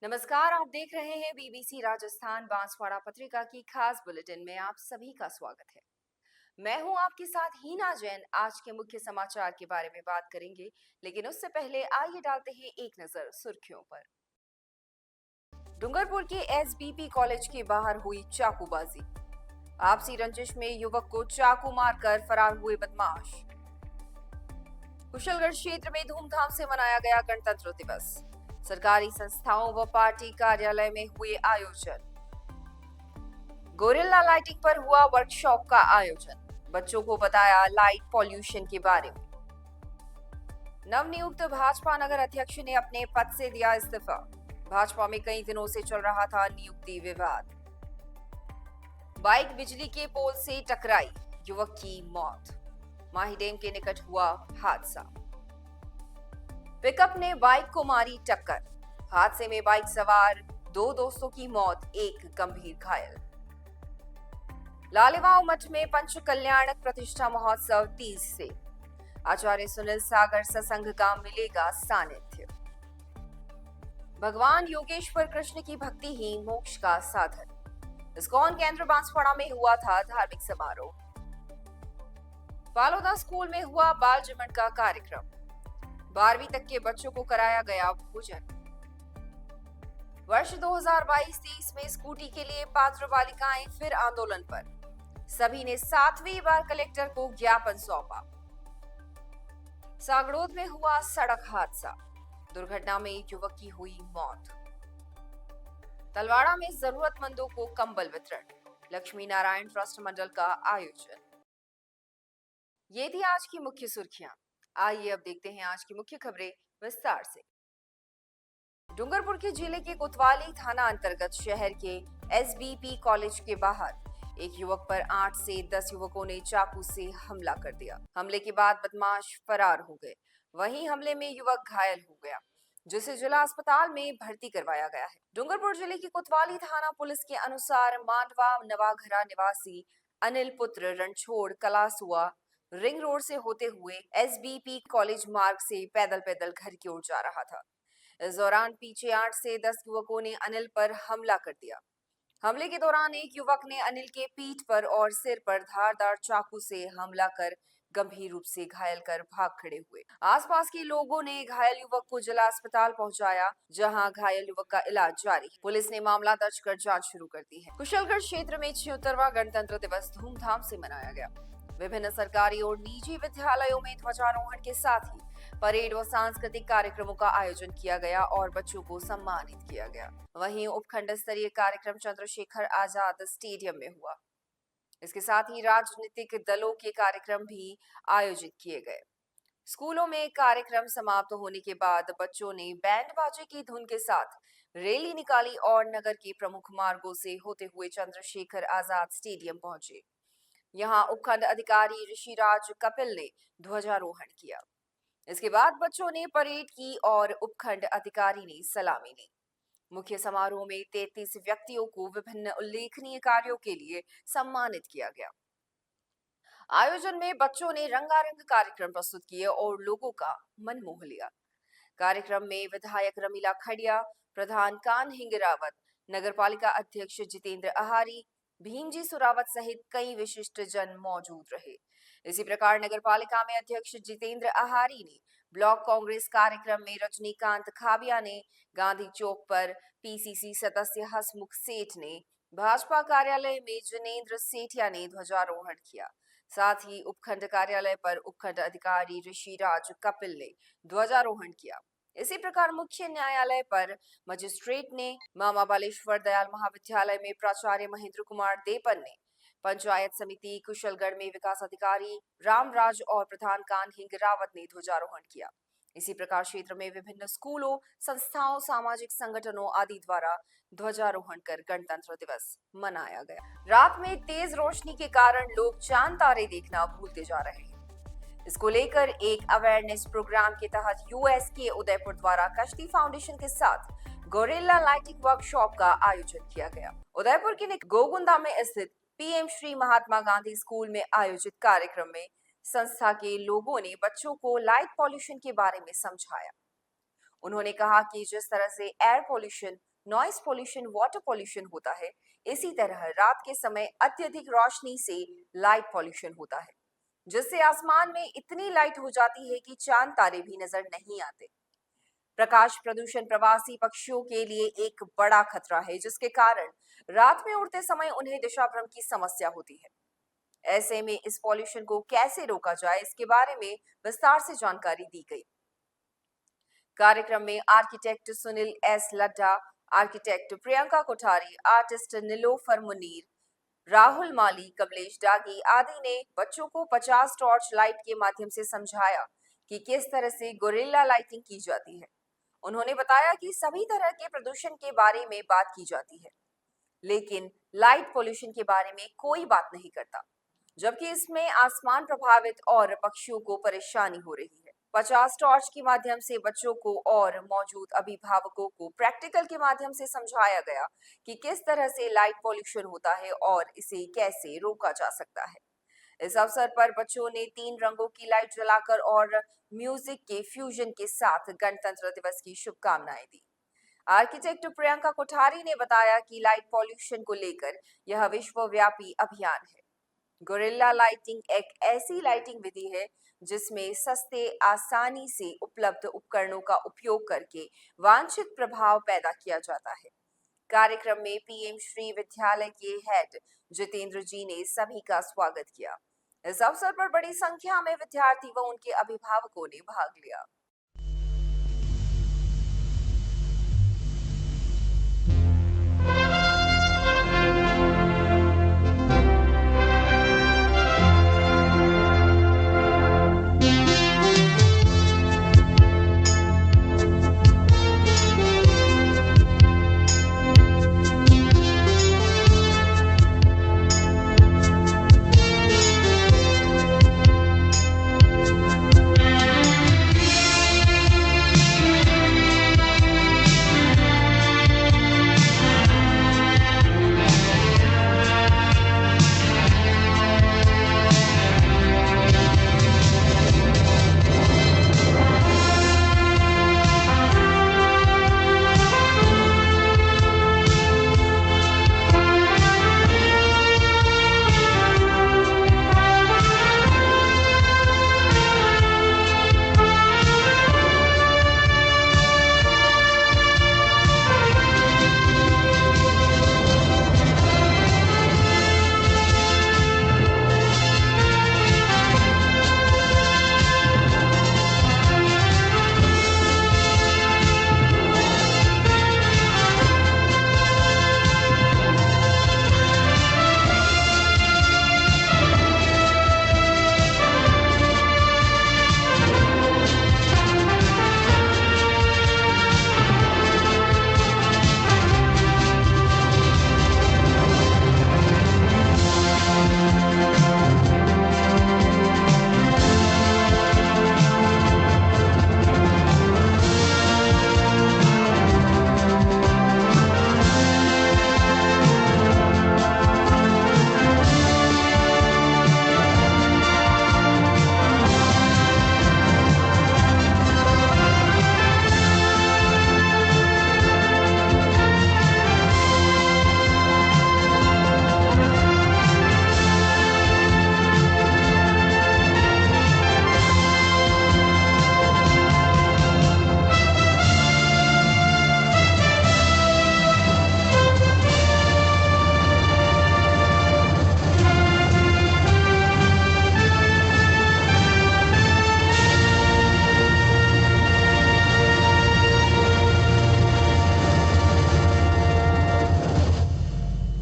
नमस्कार, आप देख रहे हैं बीबीसी राजस्थान बांसवाड़ा पत्रिका की खास बुलेटिन में आप सभी का स्वागत है। मैं हूं आपके साथ हीना जैन। आज के मुख्य समाचार के बारे में बात करेंगे, लेकिन उससे पहले आइए डालते हैं एक नजर सुर्खियों पर। डूंगरपुर के एसबीपी कॉलेज के बाहर हुई चाकूबाजी। आपसी रंजिश में युवक को चाकू मारकर फरार हुए बदमाश। कुशलगढ़ क्षेत्र में धूमधाम से मनाया गया गणतंत्र दिवस। सरकारी संस्थाओं व पार्टी कार्यालय में हुए आयोजन। गोरिल्ला लाइटिंग पर हुआ वर्कशॉप का आयोजन। बच्चों को बताया लाइट पॉल्यूशन के बारे में। नवनियुक्त भाजपा नगर अध्यक्ष ने अपने पद से दिया इस्तीफा। भाजपा में कई दिनों से चल रहा था नियुक्ति विवाद। बाइक बिजली के पोल से टकराई, युवक की मौत। माही डैम के निकट हुआ हादसा। पिकअप ने बाइक को मारी टक्कर। हादसे में बाइक सवार दो दोस्तों की मौत, एक गंभीर घायल। लालेवाव मठ में पंच कल्याणक प्रतिष्ठा महोत्सव 30 से। आचार्य सुनील सागर सत्संग का मिलेगा सानिध्य। भगवान योगेश्वर कृष्ण की भक्ति ही मोक्ष का साधन। इस्कॉन केंद्र बांसवाड़ा में हुआ था धार्मिक समारोह। फालूदा स्कूल में हुआ बाल जमन का कार्यक्रम। 12वीं तक के बच्चों को कराया गया भोजन। वर्ष 2022-23 में स्कूटी के लिए पात्र बालिकाएं फिर आंदोलन पर। सभी ने 7वीं बार कलेक्टर को ज्ञापन सौंपा। सागड़ोद में हुआ सड़क हादसा। दुर्घटना में एक युवक की हुई मौत। तलवाड़ा में जरूरतमंदों को कंबल वितरण। लक्ष्मी नारायण ट्रस्ट मंडल का आयोजन। ये थी आज की मुख्य सुर्खियां। आइए अब देखते हैं आज की मुख्य खबरें विस्तार से। डूंगरपुर के जिले के कोतवाली थाना अंतर्गत शहर के एसबीपी कॉलेज के बाहर एक युवक पर 8 से 10 युवकों ने चाकू से हमला कर दिया। हमले के बाद बदमाश फरार हो गए। वहीं हमले में युवक घायल हो गया, जिसे जिला अस्पताल में भर्ती करवाया गया है। डूंगरपुर जिले की कोतवाली थाना पुलिस के अनुसार मांडवा नवाघरा निवासी अनिल पुत्र रणछोड़ कलासुआ रिंग रोड से होते हुए एसबीपी कॉलेज मार्ग से पैदल पैदल घर की ओर जा रहा था। इस दौरान पीछे 8 से 10 युवकों ने अनिल पर हमला कर दिया। हमले के दौरान एक युवक ने अनिल के पीठ पर और सिर पर धारदार चाकू से हमला कर गंभीर रूप से घायल कर भाग खड़े हुए। आसपास के लोगों ने घायल युवक को जिला अस्पताल पहुंचाया, जहां घायल युवक का इलाज जारी है। पुलिस ने मामला दर्ज कर जांच शुरू कर दी है। कुशलगढ़ क्षेत्र में 76वां गणतंत्र दिवस धूमधाम से मनाया गया। विभिन्न सरकारी और निजी विद्यालयों में ध्वजारोहण के साथ ही परेड व सांस्कृतिक कार्यक्रमों का आयोजन किया गया और बच्चों को सम्मानित किया गया। वहीं उपखंड स्तरीय कार्यक्रम चंद्रशेखर आजाद स्टेडियम में हुआ। इसके साथ ही राजनीतिक दलों के कार्यक्रम भी आयोजित किए गए। स्कूलों में कार्यक्रम समाप्त होने के बाद बच्चों ने बैंड बाजे की धुन के साथ रैली निकाली और नगर के प्रमुख मार्गों से होते हुए चंद्रशेखर आजाद स्टेडियम पहुंचे। यहाँ उपखंड अधिकारी ऋषिराज कपिल ने ध्वजारोहण किया। इसके बाद बच्चों ने परेड की और उपखंड अधिकारी ने सलामी ली। मुख्य समारोह में 33 व्यक्तियों को विभिन्न उल्लेखनीय कार्यों के लिए सम्मानित किया गया। आयोजन में बच्चों ने रंगारंग कार्यक्रम प्रस्तुत किए और लोगों का मन मोह लिया। कार्यक्रम में विधायक रमीला खड़िया, प्रधान कान्हिंग रावत, नगरपालिका अध्यक्ष जितेंद्र आहारी, भीमजी सुरावत सहित कई विशिष्ट जन मौजूद रहे। इसी प्रकार नगरपालिका में अध्यक्ष जितेंद्र आहारी ने, ब्लॉक कांग्रेस कार्यक्रम में रजनीकांत खाबिया ने, गांधी चौक पर पीसीसी सदस्य हसमुख सेठ ने, भाजपा कार्यालय में जिनेंद्र सेठिया ने ध्वजारोहण किया। साथ ही उपखंड कार्यालय पर उपखंड अधिकारी ऋषिराज कपिल ने ध्वजारोहण किया। इसी प्रकार मुख्य न्यायालय पर मजिस्ट्रेट ने, मामा बालेश्वर दयाल महाविद्यालय में प्राचार्य महेंद्र कुमार देपन ने, पंचायत समिति कुशलगढ़ में विकास अधिकारी रामराज और प्रधान कान्हिंग रावत ने ध्वजारोहण किया। इसी प्रकार क्षेत्र में विभिन्न स्कूलों, संस्थाओं, सामाजिक संगठनों आदि द्वारा ध्वजारोहण कर गणतंत्र दिवस मनाया गया। रात में तेज रोशनी के कारण लोग चांद तारे देखना भूलते जा रहे हैं। इसको लेकर एक अवेयरनेस प्रोग्राम के तहत यूएस के उदयपुर द्वारा कश्ती फाउंडेशन के साथ गोरिल्ला लाइटिंग वर्कशॉप का आयोजन किया गया। उदयपुर के गोगुंदा में स्थित पीएम श्री महात्मा गांधी स्कूल में आयोजित कार्यक्रम में संस्था के लोगों ने बच्चों को लाइट पॉल्यूशन के बारे में समझाया। उन्होंने कहा कि जिस तरह से air pollution noise pollution water pollution होता है, इसी तरह रात के समय अत्यधिक रोशनी से लाइट पोल्यूशन होता है, जिससे आसमान में इतनी लाइट हो जाती है कि चांद तारे भी नजर नहीं आते। प्रकाश प्रदूषण प्रवासी पक्षियों के लिए एक बड़ा खतरा है, जिसके कारण रात में उड़ते समय उन्हें दिशा भ्रम की समस्या होती है। ऐसे में इस पॉल्यूशन को कैसे रोका जाए, इसके बारे में विस्तार से जानकारी दी गई। कार्यक्रम में architect Sunil S Laddha, architect Priyanka Kothari, artist Nilofar Munir, Rahul Mali, Kamlesh Dagi आदि ने बच्चों को 50 टॉर्च लाइट के माध्यम से समझाया कि किस तरह से गोरिल्ला लाइटिंग की जाती है। उन्होंने बताया कि सभी तरह के प्रदूषण के बारे में बात की जाती है, लेकिन लाइट पोल्यूशन के बारे में कोई बात नहीं करता, जबकि इसमें आसमान प्रभावित और पक्षियों को परेशानी हो रही है। 50 टॉर्च के माध्यम से बच्चों को और मौजूद अभिभावकों को प्रैक्टिकल के माध्यम से समझाया गया कि किस तरह से लाइट पोल्यूशन होता है और इसे कैसे रोका जा सकता है। इस अवसर पर बच्चों ने 3 रंगों की लाइट जलाकर और म्यूजिक के फ्यूजन के साथ गणतंत्र दिवस की शुभकामनाएं दी। आर्किटेक्ट प्रियंका कोठारी ने बताया कि लाइट पॉल्यूशन को लेकर यह विश्वव्यापी अभियान है। गोरिल्ला लाइटिंग एक ऐसी लाइटिंग विधि है जिसमें सस्ते, आसानी से उपलब्ध उपकरणों का उपयोग करके वांछित प्रभाव पैदा किया जाता है। कार्यक्रम में पीएम श्री विद्यालय के हेड जितेंद्र जी ने सभी का स्वागत किया। इस अवसर पर बड़ी संख्या में विद्यार्थी व उनके अभिभावकों ने भाग लिया।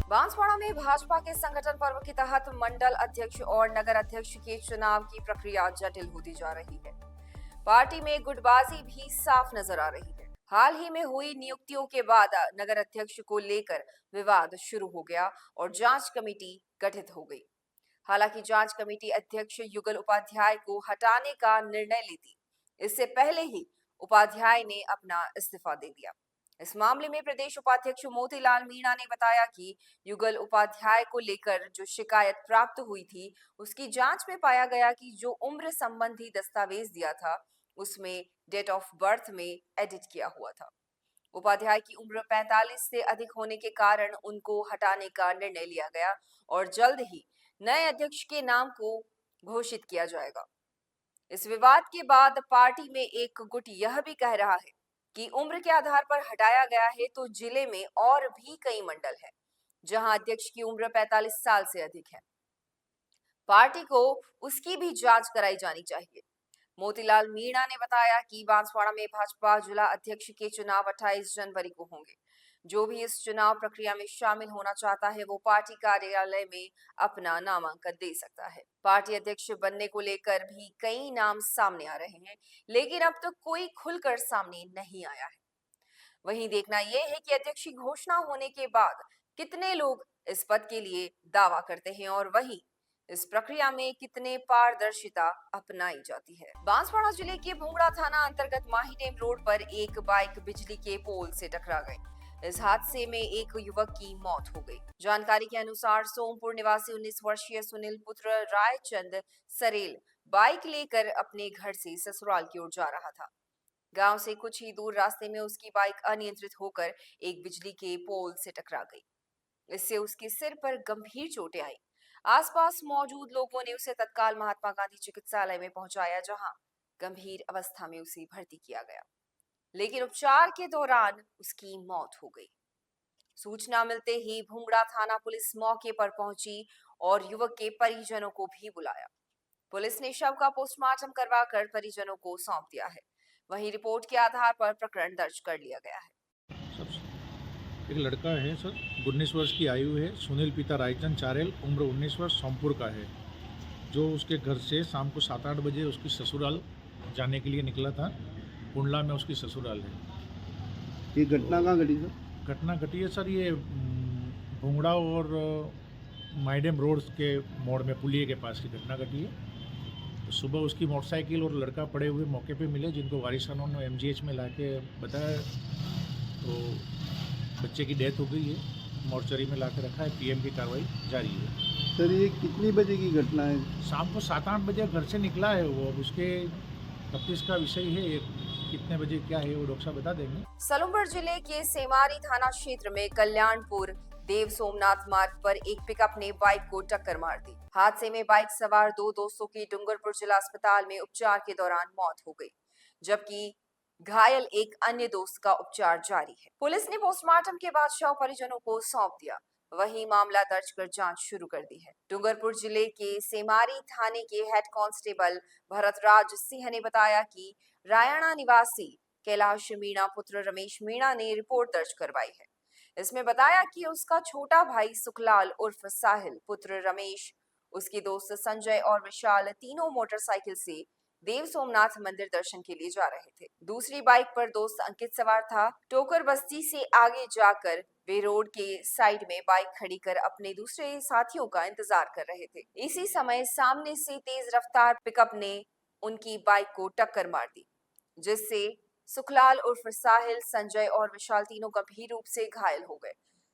बांसवाड़ा में भाजपा के संगठन पर्व के तहत मंडल अध्यक्ष और नगर अध्यक्ष के चुनाव की प्रक्रिया जटिल होती जा रही है। पार्टी में गुटबाजी भी साफ नजर आ रही है। हाल ही में हुई नियुक्तियों के बाद नगर अध्यक्ष को लेकर विवाद शुरू हो गया और जांच कमेटी गठित हो गई। हालांकि जांच कमेटी अध्यक्ष युगल उपाध्याय को हटाने का निर्णय ली थी। इससे पहले ही उपाध्याय ने अपना इस्तीफा दे दिया। इस मामले में प्रदेश उपाध्यक्ष मोतीलाल मीणा ने बताया कि युगल उपाध्याय को लेकर जो शिकायत प्राप्त हुई थी, उसकी जांच में पाया गया कि जो उम्र संबंधी दस्तावेज दिया था, उसमें डेट ऑफ बर्थ में एडिट किया हुआ था। उपाध्याय की उम्र 45 से अधिक होने के कारण उनको हटाने का निर्णय लिया गया और जल्द ही नए अध्यक्ष के नाम को घोषित किया जाएगा। इस विवाद के बाद पार्टी में एक गुट यह भी कह रहा है कि उम्र के आधार पर हटाया गया है तो जिले में और भी कई मंडल है जहां अध्यक्ष की उम्र 45 साल से अधिक है। पार्टी को उसकी भी जांच कराई जानी चाहिए। मोतीलाल मीणा ने बताया कि बांसवाड़ा में भाजपा जिला अध्यक्ष के चुनाव 28 जनवरी को होंगे। जो भी इस चुनाव प्रक्रिया में शामिल होना चाहता है वो पार्टी कार्यालय में अपना नामांकन दे सकता है। पार्टी अध्यक्ष बनने को लेकर भी कई नाम सामने आ रहे हैं, लेकिन अब तक कोई खुलकर सामने नहीं आया है। वहीं देखना यह है कि अध्यक्ष की घोषणा होने के बाद कितने लोग इस पद के लिए दावा करते हैं और वहीं इस प्रक्रिया में कितने पारदर्शिता अपनाई जाती है। बांसवाड़ा जिले के भुंगड़ा थाना अंतर्गत माहीडेम रोड पर एक बाइक बिजली के पोल से टकरा गई। इस हादसे में एक युवक की मौत हो गई। जानकारी के अनुसार सोमपुर निवासी 19 वर्षीय सुनील पुत्र रायचंद सरेल बाइक लेकर अपने घर से ससुराल की ओर जा रहा था। गांव से कुछ ही दूर रास्ते में उसकी बाइक अनियंत्रित होकर एक बिजली के पोल से टकरा गई। इससे उसके सिर पर गंभीर चोटें आई। आसपास मौजूद लोगों ने उसे तत्काल महात्मा गांधी चिकित्सालय में पहुंचाया, जहां गंभीर अवस्था में उसे भर्ती किया गया, लेकिन उपचार के दौरान उसकी मौत हो गई। सूचना मिलते ही भुंगड़ा थाना पुलिस मौके पर पहुंची और युवक के परिजनों को भी बुलाया। पुलिस ने शव का पोस्टमार्टम करवाकर परिजनों को सौंप दिया है। वहीं रिपोर्ट के आधार पर प्रकरण दर्ज कर लिया गया है। एक लड़का है सर, 19 वर्ष की आयु है, सुनील पिता रायचंद चारेल, उम्र 19 वर्ष, सोमपुर का है, जो उसके घर से शाम को 7-8 बजे उसकी ससुराल जाने के लिए निकला था। कुंडला में उसकी ससुराल है। ये घटना कहाँ घटी सर? घटना घटी है सर, ये भुंगड़ा और माइडेम रोड के मोड़ में पुलिये के पास की घटना घटी है। तो सुबह उसकी मोटरसाइकिल और लड़का पड़े हुए मौके पे मिले, जिनको वारिसानों ने MGH में लाके बताया, तो बच्चे की डेथ हो गई है। मोर्चरी में लाकर रखा है। PM की कार्रवाई जारी है। सर ये कितनी बजे की घटना है? शाम को 7-8 बजे घर से निकला है वो। अब उसके तफ्तीश का विषय है, कितने बजे क्या है वो डॉक्टर साहब बता देंगे। सलूमपुर जिले के सेमारी थाना क्षेत्र में कल्याणपुर देव सोमनाथ मार्ग पर एक पिकअप ने बाइक को टक्कर मार दी। हादसे में बाइक सवार दो दोस्तों की डूंगरपुर जिला अस्पताल में उपचार के दौरान मौत हो गई, जबकि घायल एक अन्य दोस्त का उपचार जारी है। पुलिस ने पोस्टमार्टम के बाद शव परिजनों को सौंप दिया। वहीं मामला दर्ज कर जांच शुरू कर दी है। डूंगरपुर जिले के सेमारी थाने के हेड कांस्टेबल भरतराज सिंह ने बताया कि रायणा निवासी कैलाश मीणा पुत्र रमेश मीणा ने रिपोर्ट दर्ज करवाई है। इसमें बताया कि उसका छोटा भाई सुखलाल उर्फ साहिल पुत्र रमेश, उसके दोस्त संजय और विशाल तीनों मोटरसाइकिल से देव सोमनाथ मंदिर दर्शन के लिए जा रहे थे। दूसरी बाइक पर दोस्त अंकित सवार था। टोकर बस्ती से आगे जाकर वे रोड के साइड में बाइक खड़ी कर अपने दूसरे साथियों का इंतजार कर रहे थे। इसी समय सामने से तेज रफ्तार पिकअप ने उनकी बाइक को टक्कर मार दी, जिससे सुखलाल उर्फ साहिल, संजय और विशाल तीनों गंभीर रूप से घायल हो गए।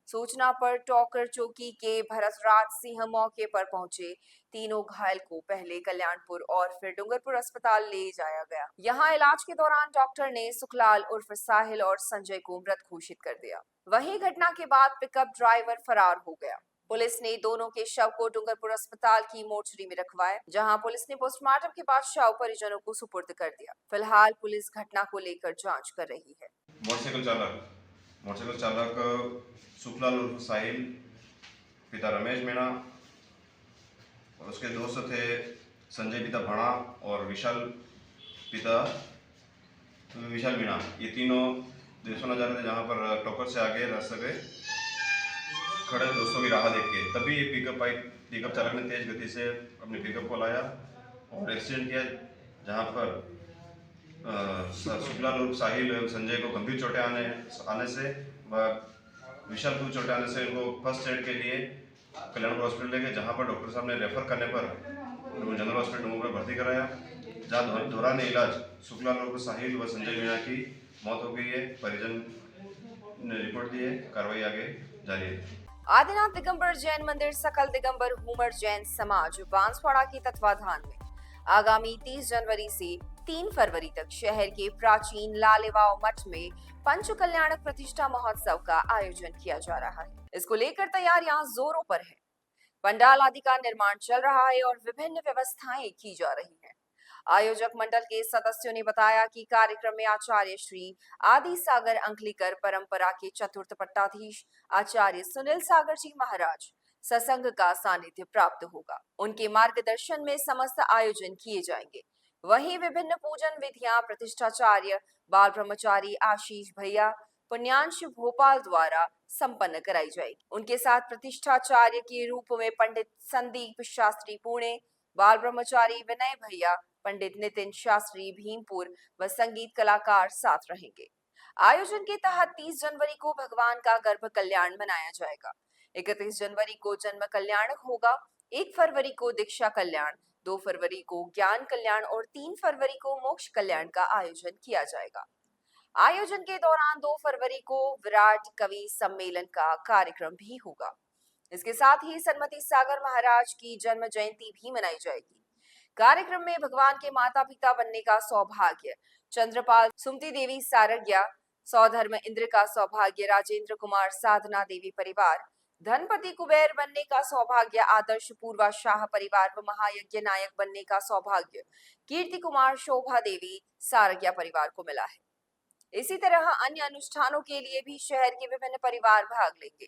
सूचना पर टोकर चौकी के भरतराज सिंह मौके पर पहुंचे। तीनों घायल को पहले कल्याणपुर और फिर डूंगरपुर अस्पताल ले जाया गया। यहां इलाज के दौरान डॉक्टर ने सुखलाल उर्फ साहिल और संजय को मृत घोषित कर दिया। वहीं घटना के बाद पिकअप ड्राइवर फरार हो गया। पुलिस ने दोनों के शव को डूंगरपुर अस्पताल की मोर्चरी में रखवाया, जहां पुलिस ने पोस्टमार्टम के बाद शव परिजनों को सुपुर्द कर दिया। फिलहाल पुलिस घटना को लेकर जांच कर रही है। मोटरसाइकिल चालक सुखलाल उर्फ साहिल पिता रमेश मीणा और उसके दोस्त थे संजय पिता भणा और विशाल मीणा। ये तीनों देशों जा रहे थे, जहाँ पर टोकर से आगे रास्ते पे खड़े दोस्तों की राह देख के तभी ये पिकअप चालक ने तेज गति से अपने पिकअप को लाया और एक्सीडेंट किया, जहाँ पर सुखलाल उर्फ साहिल एवं संजय को गंभीर चोटें आने से व विशाल को चोटें आने से इनको फर्स्ट एड के लिए कल्याणपुर हॉस्पिटल ले गए, जहाँ पर डॉक्टर साहब ने रेफर करने पर उनको जनरल हॉस्पिटल में भर्ती कराया, जहाँ दौरान इलाज सुखलाल उर्फ साहिल व संजय मीणा की मौत हो गई है। परिजन ने रिपोर्ट दी है। कार्रवाई आगे जारी है। आदिनाथ दिगंबर जैन मंदिर सकल दिगंबर हुमर जैन समाज बांसवाड़ा के तत्वाधान में आगामी 30 जनवरी से 3 फरवरी तक शहर के प्राचीन लालेवाव मठ में पंच कल्याणक प्रतिष्ठा महोत्सव का आयोजन किया जा रहा है। इसको लेकर तैयारियां जोरों पर है। पंडाल आदि का निर्माण चल रहा है और विभिन्न व्यवस्थाएं की जा रही हैं। आयोजक मंडल के सदस्यों ने बताया कि कार्यक्रम में आचार्य श्री आदि सागर अंकलिकर परंपरा के चतुर्थ पट्टाधीश आचार्य सुनील सागर जी महाराज सत्संग का सानिध्य प्राप्त होगा। उनके मार्गदर्शन में समस्त आयोजन किए जाएंगे। वहीं विभिन्न पूजन विधियां प्रतिष्ठाचार्य बाल ब्रह्मचारी आशीष भैया पुण्यांश भोपाल द्वारा संपन्न कराई जाएगी। उनके साथ प्रतिष्ठाचार्य के रूप में पंडित संदीप शास्त्री पुणे, बाल ब्रह्मचारी विनय भैया, पंडित नितिन शास्त्री भीमपुर व संगीत कलाकार साथ रहेंगे। आयोजन के तहत 30 जनवरी को भगवान का गर्भ कल्याण मनाया जाएगा। 31 जनवरी को जन्म कल्याण होगा। 1 फरवरी को दीक्षा कल्याण, 2 फरवरी को ज्ञान कल्याण और 3 फरवरी को मोक्ष कल्याण का आयोजन किया जाएगा। आयोजन के दौरान 2 फरवरी को विराट कवि सम्मेलन का कार्यक्रम भी होगा। इसके साथ ही सन्मति सागर महाराज की जन्म जयंती भी मनाई जाएगी। कार्यक्रम में भगवान के माता पिता बनने का सौभाग्य चंद्रपाल सुमति देवी सारग्या, सौधर्म इंद्र का सौभाग्य राजेंद्र कुमार साधना देवी परिवार, धनपति कुबेर बनने का सौभाग्य आदर्श पूर्वा शाह परिवार व महायज्ञ नायक बनने का सौभाग्य कीर्ति कुमार शोभा देवी सारग्या परिवार को मिला है। इसी तरह अन्य अनुष्ठानों के लिए भी शहर के विभिन्न परिवार भाग लेंगे।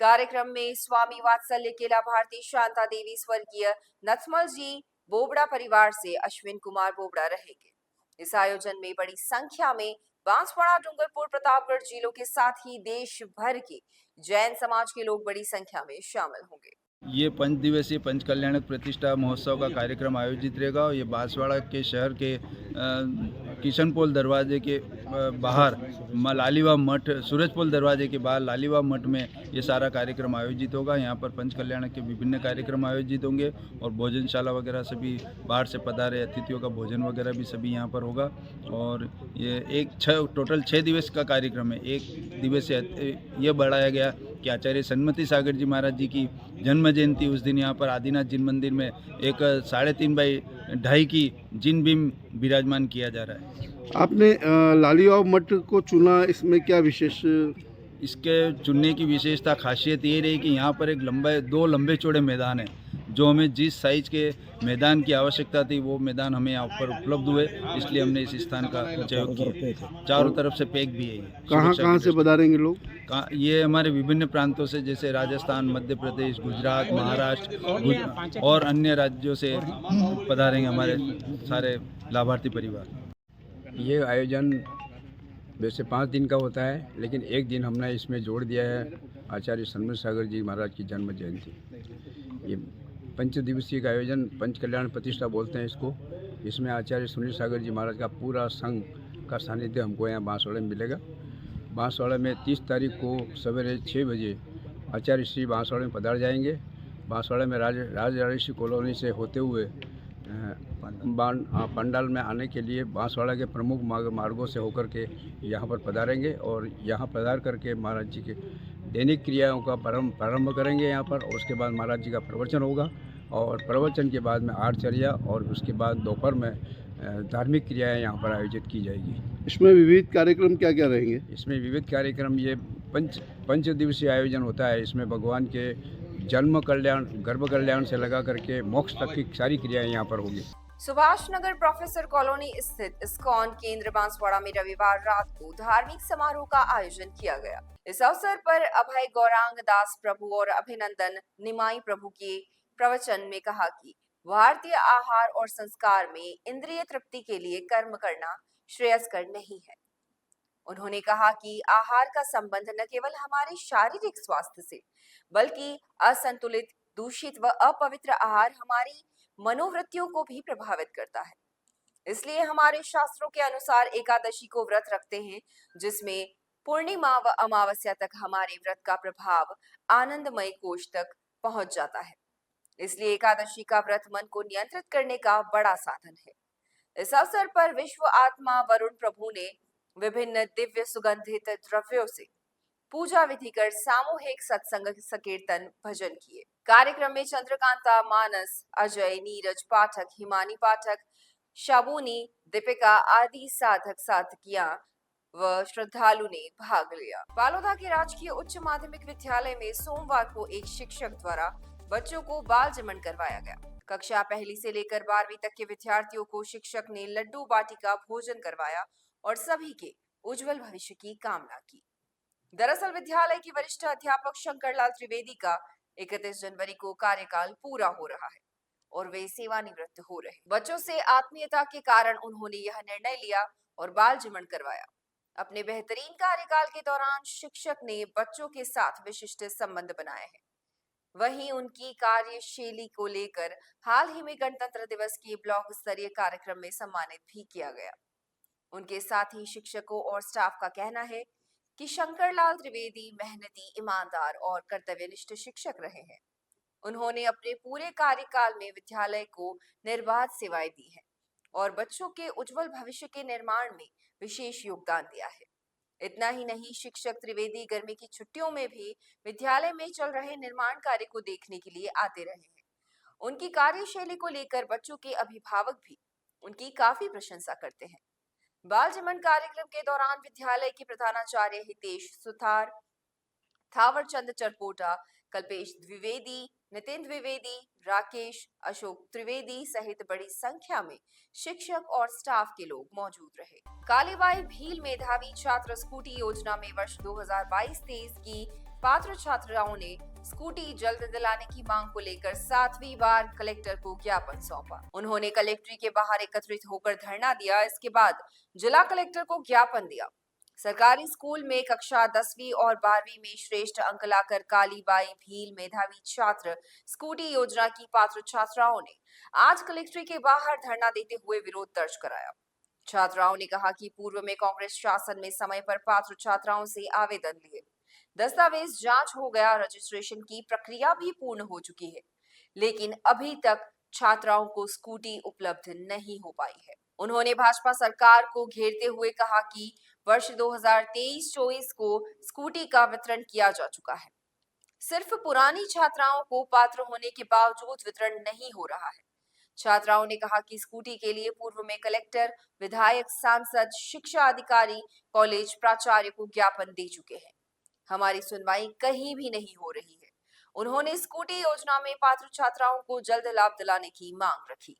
कार्यक्रम में स्वामी वात्सल्य के लाभार्थी शांता देवी स्वर्गीय नथमल जी बोबड़ा परिवार से अश्विन कुमार बोबड़ा रहेंगे। इस आयोजन में बड़ी संख्या में बांसवाड़ा, डूंगरपुर, प्रतापगढ़ जिलों के साथ ही देश भर के जैन समाज के लोग बड़ी संख्या में शामिल होंगे। ये 5 दिवसीय पंच कल्याणक प्रतिष्ठा महोत्सव का कार्यक्रम आयोजित रहेगा और ये बांसवाड़ा के शहर के किशनपोल दरवाजे के बाहर लालीवा मठ, सूरजपोल दरवाजे के बाहर लालीवा मठ में ये सारा कार्यक्रम आयोजित होगा। यहाँ पर पंच कल्याणक के विभिन्न कार्यक्रम आयोजित होंगे और भोजनशाला वगैरह सभी बाहर से पधारे अतिथियों का भोजन वगैरह भी सभी यहाँ पर होगा। और ये टोटल 6 दिवस का कार्यक्रम है। 1 दिवस से ये बढ़ाया गया कि आचार्य सन्मति सागर जी महाराज जी की जन्म जयंती उस दिन यहाँ पर आदिनाथ जिन मंदिर में एक 3.5 बाई 2.5 की जिन बीम विराजमान किया जा रहा है। आपने लालीवाव मठ को चुना, इसमें क्या विशेष? इसके चुनने की विशेषता खासियत ये रही कि यहाँ पर एक 2 लंबे चौड़े मैदान है। जो हमें जिस साइज के मैदान की आवश्यकता थी वो मैदान हमें यहाँ पर उपलब्ध हुए, इसलिए हमने इस स्थान का चयन किया। चारों तरफ से पैक भी है। कहाँ से पधारेंगे लोग? ये हमारे विभिन्न प्रांतों से, जैसे राजस्थान, मध्य प्रदेश, गुजरात, महाराष्ट्र और अन्य राज्यों से पधारेंगे हमारे सारे लाभार्थी परिवार। ये आयोजन वैसे 5 दिन का होता है, लेकिन एक दिन हमने इसमें जोड़ दिया है आचार्य सन्मति सागर जी महाराज की जन्म जयंती। ये 5 दिवसीय का आयोजन पंच कल्याण प्रतिष्ठा बोलते हैं इसको। इसमें आचार्य सुनील सागर जी महाराज का पूरा संघ का सानिध्य हमको यहाँ बांसवाड़ा में मिलेगा। बांसवाड़ा में 30 तारीख को सवेरे 6 बजे आचार्य श्री बांसवाड़ा में पधार जाएंगे। बांसवाड़ा में राजराजेश्वरी कॉलोनी से होते हुए पंडाल में आने के लिए बांसवाड़ा के प्रमुख मार्गों से होकर के यहाँ पर पधारेंगे और यहाँ पधार करके महाराज जी के दैनिक क्रियाओं का प्रारंभ करेंगे यहाँ पर। और उसके बाद महाराज जी का प्रवचन होगा और प्रवचन के बाद में आरचर्या और उसके बाद दोपहर में धार्मिक क्रियाएं यहाँ पर आयोजित की जाएगी। इसमें विविध कार्यक्रम क्या क्या रहेंगे? इसमें विविध कार्यक्रम, ये पंच दिवसीय आयोजन होता है। इसमें भगवान के जन्म कल्याण, गर्भ कल्याण से लगा करके मोक्ष तक की सारी क्रियाएं यहाँ पर होगी। सुभाष नगर प्रोफेसर कॉलोनी स्थित इस्कॉन केंद्र बांसवाड़ा में रविवार रात को धार्मिक समारोह का आयोजन किया गया। इस अवसर पर अभय गौरांग दास प्रभु और अभिनंदन निमाई प्रभु के प्रवचन में कहा कि भारतीय आहार और संस्कार में इंद्रिय तृप्ति के लिए कर्म करना श्रेयस्कर नहीं है। उन्होंने कहा कि आहार का संबंध न केवल हमारे शारीरिक स्वास्थ्य से, बल्कि असंतुलित, दूषित व अपवित्र आहार हमारी मनोवृत्तियों को भी प्रभावित करता है। इसलिए हमारे शास्त्रों के अनुसार एकादशी को व्रत रखते हैं, जिसमें पूर्णिमा व अमावस्या तक हमारे व्रत का प्रभाव आनंदमय कोश तक पहुंच जाता है। इसलिए एकादशी का व्रत मन को नियंत्रित करने का बड़ा साधन है। इस अवसर पर विश्व आत्मा वरुण प्रभु ने विभिन्न दिव्य सुगंधित द्रव्यों से पूजा विधि कर सामूहिक सत्संग, संकीर्तन, भजन किए। कार्यक्रम में चंद्रकांता, मानस, अजय, नीरज पाठक, हिमानी पाठक, शाबूनी, दीपिका आदि साधक साधकियां व श्रद्धालु ने भाग लिया। बालोदा के राजकीय उच्च माध्यमिक विद्यालय में सोमवार को एक शिक्षक द्वारा बच्चों को बाल जमन करवाया गया। कक्षा पहली से लेकर 12वीं तक के विद्यार्थियों को शिक्षक ने लड्डू बाटिका भोजन करवाया और सभी के उज्जवल भविष्य की कामना की। दरअसल विद्यालय के वरिष्ठ अध्यापक शंकरलाल त्रिवेदी का 31 जनवरी को कार्यकाल पूरा हो रहा है और वे सेवानिवृत्त हो रहे। बच्चों से आत्मीयता के कारण उन्होंने यह निर्णय लिया और बाल जमन करवाया। अपने बेहतरीन कार्यकाल के दौरान शिक्षक ने बच्चों के साथ विशिष्ट संबंध बनाए हैं। वहीं उनकी कार्यशैली को लेकर हाल ही में गणतंत्र दिवस के ब्लॉक स्तरीय कार्यक्रम में सम्मानित भी किया गया। उनके साथ ही शिक्षकों और स्टाफ का कहना है कि शंकरलाल त्रिवेदी मेहनती, ईमानदार और कर्तव्यनिष्ठ शिक्षक रहे हैं। उन्होंने अपने पूरे कार्यकाल में विद्यालय को निर्बाध सेवाएं दी हैं और बच्चों के उज्जवल भविष्य के निर्माण में विशेष योगदान दिया है। इतना ही नहीं, शिक्षक त्रिवेदी गर्मी की छुट्टियों में भी विद्यालय में चल रहे निर्माण कार्य को देखने के लिए आते रहे हैं। उनकी कार्यशैली को लेकर बच्चों के अभिभावक भी उनकी काफी प्रशंसा करते हैं। बाल जमन कार्यक्रम के दौरान विद्यालय के प्रधानाचार्य हितेश सुथार, थावरचंद चरपोटा, कल्पेश द्विवेदी, नितिन द्विवेदी, राकेश, अशोक त्रिवेदी सहित बड़ी संख्या में शिक्षक और स्टाफ के लोग मौजूद रहे। कालीबाई भील मेधावी छात्र स्कूटी योजना में वर्ष 2022-23 की पात्र छात्राओं ने स्कूटी जल्द दिलाने की मांग को लेकर 7वीं बार कलेक्टर को ज्ञापन सौंपा। उन्होंने कलेक्ट्री के बाहर एकत्रित होकर धरना दिया। इसके बाद जिला कलेक्टर को ज्ञापन दिया। सरकारी स्कूल में कक्षा 10वीं और 12वीं में श्रेष्ठ अंक लाकर कालीबाई भील मेधावी छात्र स्कूटी योजना की पात्र छात्राओं ने आज कलेक्ट्री के बाहर धरना देते हुए विरोध दर्ज कराया। छात्राओं ने कहा कि पूर्व में कांग्रेस शासन में समय पर पात्र छात्राओं से आवेदन लिए, दस्तावेज जांच हो गया, रजिस्ट्रेशन की प्रक्रिया भी पूर्ण हो चुकी है, लेकिन अभी तक छात्राओं को स्कूटी उपलब्ध नहीं हो पाई है। उन्होंने भाजपा सरकार को घेरते हुए कहा कि वर्ष 2023-24 को स्कूटी का वितरण किया जा चुका है। सिर्फ पुरानी छात्राओं को पात्र होने के बावजूद वितरण नहीं हो रहा है। छात्राओं ने कहा कि स्कूटी के लिए पूर्व में कलेक्टर, विधायक, सांसद, शिक्षा अधिकारी, कॉलेज प्राचार्य को ज्ञापन दे चुके हैं। हमारी सुनवाई कहीं भी नहीं हो रही है। उन्होंने स्कूटी योजना में पात्र छात्राओं को जल्द लाभ दिलाने की मांग रखी।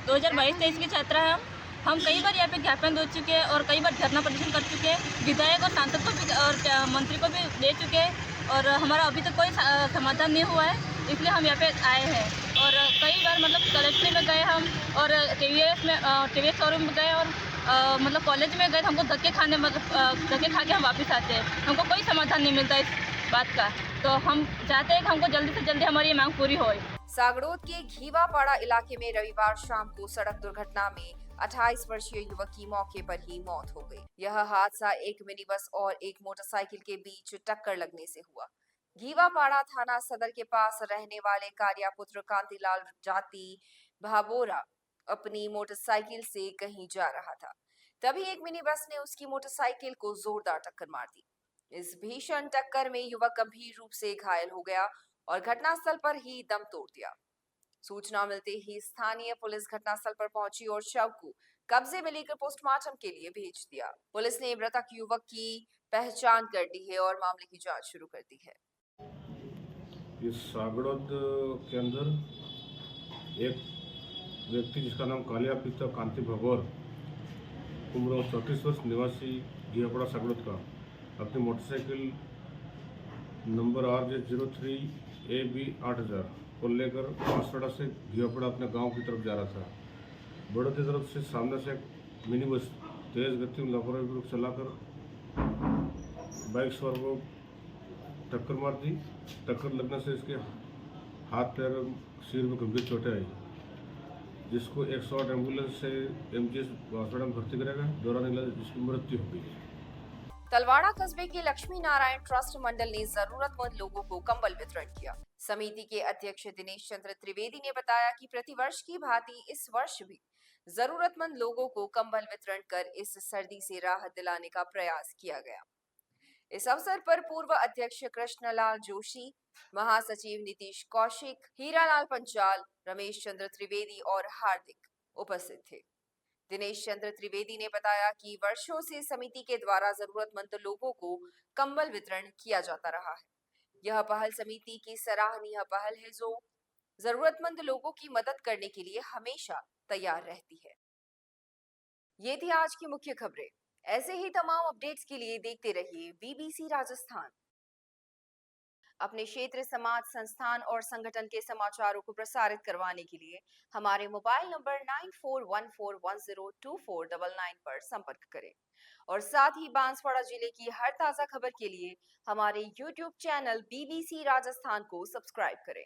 2022-23 की छात्रा है। हम कई बार यहाँ पे ज्ञापन दे चुके हैं और कई बार धरना प्रदर्शन कर चुके हैं। विधायक और सांसद को भी और मंत्री को भी दे चुके हैं और हमारा अभी तक कोई समाधान नहीं हुआ है, इसलिए हम यहाँ पे आए हैं। और कई बार मतलब कलेक्ट्री में गए हम और टीवीएस शोरूम में गए और मतलब कॉलेज में गए, हमको धक्के खा के हम वापस आते हैं। हमको कोई समाधान नहीं मिलता इस बात का, तो हम चाहते हैं कि हमको जल्दी से जल्दी हमारी ये मांग पूरी हो। सागड़ोद के घीवापाड़ा इलाके में रविवार शाम को सड़क दुर्घटना में 28 वर्षीय युवक की मौके पर ही मौत हो गई। यह हादसा एक मिनी बस और एक मोटरसाइकिल के बीच टक्कर लगने से हुआ। घीवापाड़ा थाना सदर के पास रहने वाले कारियापुत्र कांतिलाल जाति भाबोरा अपनी मोटरसाइकिल से कहीं जा रहा था, तभी एक मिनी बस ने उसकी मोटरसाइकिल को जोरदार टक्कर मार दी। इस भीषण टक्कर में युवक गंभीर रूप से घायल हो गया और घटनास्थल पर ही दम तोड़ दिया। सूचना मिलते ही स्थानीय पुलिस घटनास्थल पर पहुंची और शव को कब्जे में लेकर पोस्टमार्टम के लिए भेज दिया। पुलिस ने मृतक युवक की पहचान कर ली है और मामले की जांच शुरू कर दी है। इस सागड़ोद के अंदर एक व्यक्ति जिसका नाम कालियापिता कांति भगोर, उम्र 34 वर्ष, निवासी घीवापाड़ा सागड़ोद का, अपनी मोटरसाइकिल नंबर RJ03AB 8000 को लेकर बांसवाड़ा से घीवापाड़ा अपने गांव की तरफ जा रहा था। बड़ौदी तरफ से सामने से एक मिनी बस तेज गति में लापरवाही चलाकर बाइक सवार को टक्कर मार दी। टक्कर लगने से इसके हाथ, पैर, सिर में गंभीर चोटें आई, जिसको 108 एम्बुलेंस से MGS बांसवाड़ा में भर्ती कराया गया। दौरान इलाज जिसकी मृत्यु हो गई। तलवाड़ा कस्बे के लक्ष्मी नारायण ट्रस्ट मंडल ने जरूरतमंद लोगों को कंबल वितरण किया। समिति के अध्यक्ष दिनेश चंद्र त्रिवेदी ने बताया कि प्रतिवर्ष की भांति इस वर्ष भी जरूरतमंद लोगों को कंबल वितरण कर इस सर्दी से राहत दिलाने का प्रयास किया गया। इस अवसर पर पूर्व अध्यक्ष कृष्णलाल जोशी, महासचिव नीतीश कौशिक, हीरालाल पंचाल, रमेश चंद्र त्रिवेदी और हार्दिक उपस्थित थे। दिनेश चंद्र त्रिवेदी ने बताया कि वर्षों से समिति के द्वारा जरूरतमंद लोगों को कंबल वितरण किया जाता रहा है। यह पहल समिति की सराहनीय पहल है जो जरूरतमंद लोगों की मदद करने के लिए हमेशा तैयार रहती है। ये थी आज की मुख्य खबरें। ऐसे ही तमाम अपडेट्स के लिए देखते रहिए बीबीसी राजस्थान। अपने क्षेत्र, समाज, संस्थान और संगठन के समाचारों को प्रसारित करवाने के लिए हमारे मोबाइल नंबर 9414102499 पर संपर्क करें और साथ ही बांसवाड़ा जिले की हर ताजा खबर के लिए हमारे YouTube चैनल बीबीसी राजस्थान को सब्सक्राइब करें।